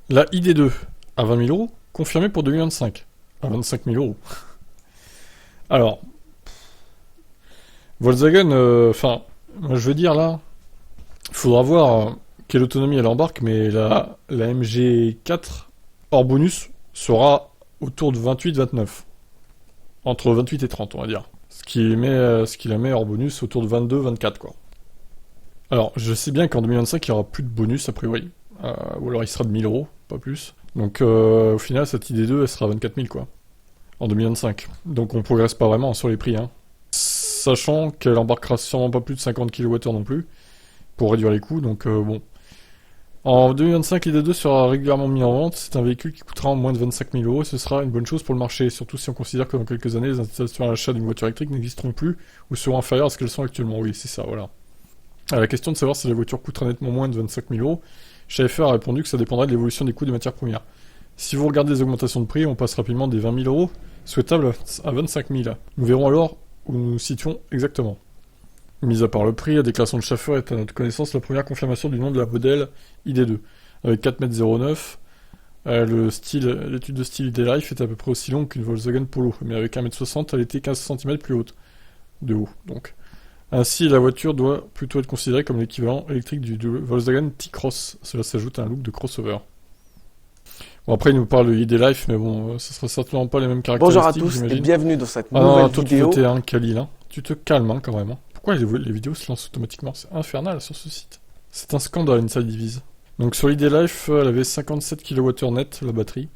La ID2 à 20 000 euros, confirmée pour 2025 à 25 000 euros. Alors, Volkswagen, moi je veux dire là, il faudra voir quelle autonomie elle embarque, mais la MG4 hors bonus sera autour de 28-29. Entre 28 et 30, on va dire. Ce qui la met hors bonus autour de 22-24, quoi. Alors, je sais bien qu'en 2025, il n'y aura plus de bonus, a priori. Ou alors il sera de 1000 euros, pas plus. Donc, au final, cette ID2, elle sera à 24 000, quoi. En 2025. Donc, on progresse pas vraiment sur les prix, hein. Sachant qu'elle embarquera sûrement pas plus de 50 kWh non plus, pour réduire les coûts, donc bon. En 2025, l'ID2 sera régulièrement mis en vente. C'est un véhicule qui coûtera moins de 25 000 euros et ce sera une bonne chose pour le marché, surtout si on considère que dans quelques années, les incitations à l'achat d'une voiture électrique n'existeront plus ou seront inférieures à ce qu'elles sont actuellement. Oui, c'est ça, voilà. À la question de savoir si la voiture coûtera nettement moins de 25 000 euros, Schaeffer a répondu que ça dépendrait de l'évolution des coûts des matières premières. Si vous regardez les augmentations de prix, on passe rapidement des 20 000 euros souhaitables à 25 000. Nous verrons alors où nous nous situons exactement. Mis à part le prix, la déclaration de Schaeffer est à notre connaissance la première confirmation du nom de la modèle ID2. Avec 4,09 m, l'étude de style ID-Life est à peu près aussi longue qu'une Volkswagen Polo, mais avec 1,60 m, elle était 15 cm plus haute, de haut donc. Ainsi, la voiture doit plutôt être considérée comme l'équivalent électrique du Volkswagen T-Cross. Cela s'ajoute à un look de crossover. Bon, après, il nous parle de ID-Life, mais bon, ça sera certainement pas les mêmes Bonjour à caractéristiques, tous et j'imagine. bienvenue dans cette Ah nouvelle non, toi, vidéo. tu veux T1, Khalil, hein. Tu te calmes, hein, quand même. Hein. Pourquoi les vidéos se lancent automatiquement? C'est infernal sur ce site. C'est un scandale, Inside Divise. Donc sur l'ID Life, elle avait 57 kWh net, la batterie.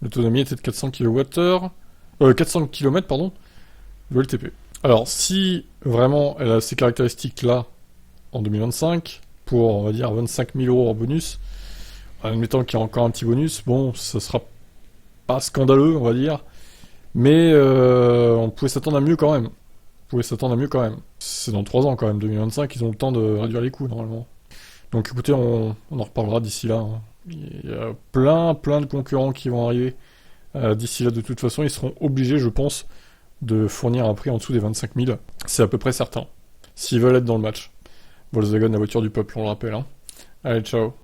L'autonomie était de 400 kWh... 400 km, pardon, de LTP. Alors, si vraiment elle a ces caractéristiques-là en 2025, pour, on va dire, 25 000 euros en bonus, en admettant qu'il y a encore un petit bonus, bon, ça sera pas scandaleux, on va dire, mais on pouvait s'attendre à mieux quand même. C'est dans 3 ans quand même, 2025, ils ont le temps de réduire les coûts, normalement. Donc écoutez, on en reparlera d'ici là. Hein. Il y a plein de concurrents qui vont arriver d'ici là. De toute façon, ils seront obligés, je pense, de fournir un prix en dessous des 25 000. C'est à peu près certain. S'ils veulent être dans le match. Volkswagen, la voiture du peuple, on le rappelle. Hein. Allez, ciao.